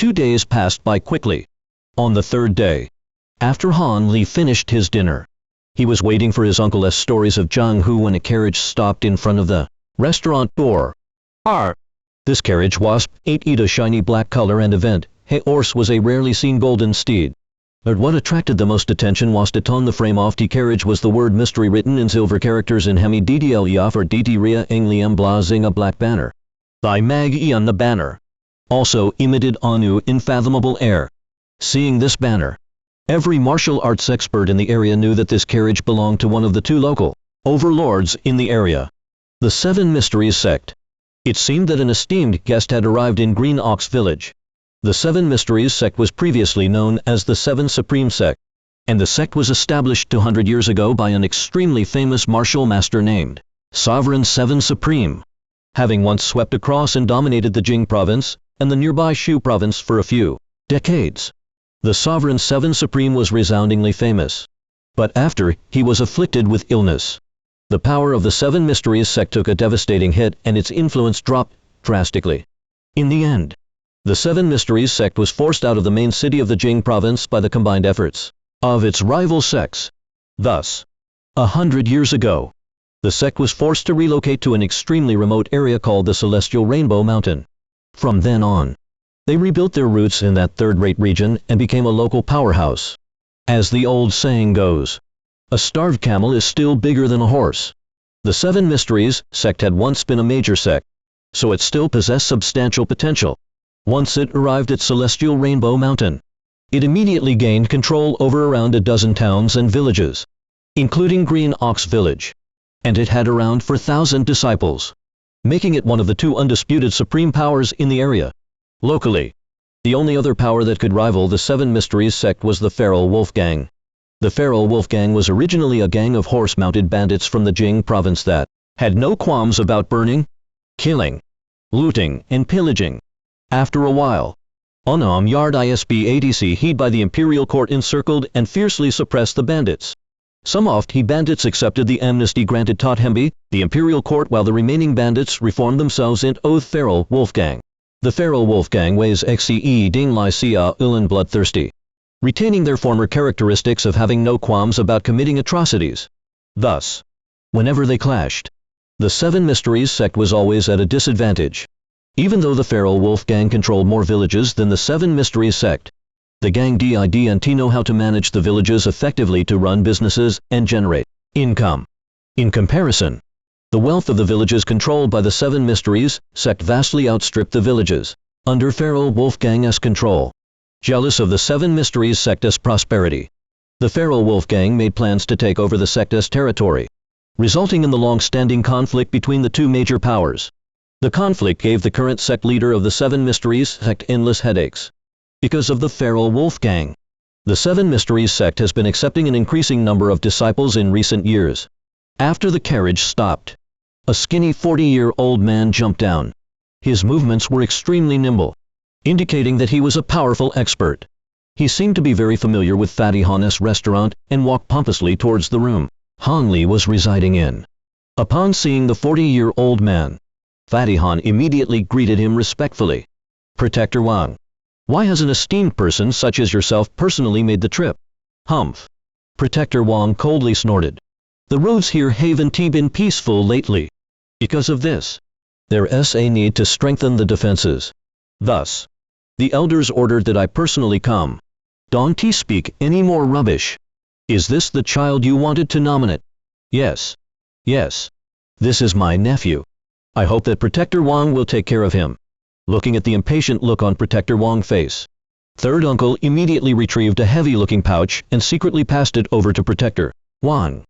2 days passed by quickly. On the third day, after Han Li finished his dinner, he was waiting for his uncle's stories of Zhang Hu when a carriage stopped in front of the restaurant door. This carriage was 8 a shiny black color and event. His horse was a rarely seen golden steed. But what attracted the most attention was that on the frame of the carriage was the word mystery written in silver characters in Hemi DDLEA for DT Ria Eng Liam Blazing a black banner. Thy mag on the banner. Also emitted Anu unfathomable air. Seeing this banner, every martial arts expert in the area knew that this carriage belonged to one of the 2 local overlords in the area, the Seven Mysteries sect. It seemed that an esteemed guest had arrived in Green Ox Village. The Seven Mysteries sect was previously known as the Seven Supreme sect, and the sect was established 200 years ago by an extremely famous martial master named Sovereign Seven Supreme, having once swept across and dominated the Jing province and the nearby Shu province for a few decades. The Sovereign Seven Supreme was resoundingly famous, but after he was afflicted with illness, the power of the Seven Mysteries sect took a devastating hit and its influence dropped drastically. In the end, the Seven Mysteries sect was forced out of the main city of the Jing province by the combined efforts of its rival sects. Thus, 100 years ago, the sect was forced to relocate to an extremely remote area called the Celestial Rainbow Mountain. From then on, they rebuilt their roots in that third-rate region and became a local powerhouse. As the old saying goes, a starved camel is still bigger than a horse. The Seven Mysteries sect had once been a major sect, so it still possessed substantial potential. Once it arrived at Celestial Rainbow Mountain, it immediately gained control over around a dozen towns and villages, including Green Ox Village, and it had around 4,000 disciples, making it one of the 2 undisputed supreme powers in the area. Locally, the only other power that could rival the Seven Mysteries sect was the Feral Wolf Gang. The Feral Wolf Gang was originally a gang of horse-mounted bandits from the Jing province that had no qualms about burning, killing, looting, and pillaging. After a while, Onam Yard ISB ADC heed by the imperial court encircled and fiercely suppressed the bandits. Some of the bandits accepted the amnesty granted Tothembi, the imperial court, while the remaining bandits reformed themselves into Oath Feral Wolf Gang. The Feral Wolf Gang weighs XCE Ding Lai Sia Ulan bloodthirsty, retaining their former characteristics of having no qualms about committing atrocities. Thus, whenever they clashed, the Seven Mysteries sect was always at a disadvantage. Even though the Feral Wolf Gang controlled more villages than the Seven Mysteries sect, the gang did know how to manage the villages effectively to run businesses and generate income. In comparison, the wealth of the villages controlled by the Seven Mysteries sect vastly outstripped the villages under Feral Wolf Gang's control. Jealous of the Seven Mysteries sect's prosperity, the Feral Wolf Gang made plans to take over the sect's territory, resulting in the long-standing conflict between the 2 major powers. The conflict gave the current sect leader of the Seven Mysteries sect endless headaches. Because of the Feral Wolf Gang, the Seven Mysteries sect has been accepting an increasing number of disciples in recent years. After the carriage stopped, a skinny 40-year-old man jumped down. His movements were extremely nimble, indicating that he was a powerful expert. He seemed to be very familiar with Fatty Han's restaurant and walked pompously towards the room Han Li was residing in. Upon seeing the 40-year-old man, Fatty Han immediately greeted him respectfully. Protector Wang, why has an esteemed person such as yourself personally made the trip? Humph. Protector Wang coldly snorted. The roads here haven't been peaceful lately. Because of this, there's a need to strengthen the defenses. Thus, the elders ordered that I personally come. Don't speak any more rubbish. Is this the child you wanted to nominate? Yes. Yes. This is my nephew. I hope that Protector Wang will take care of him. Looking at the impatient look on Protector Wang's face, Third Uncle immediately retrieved a heavy-looking pouch and secretly passed it over to Protector Wang.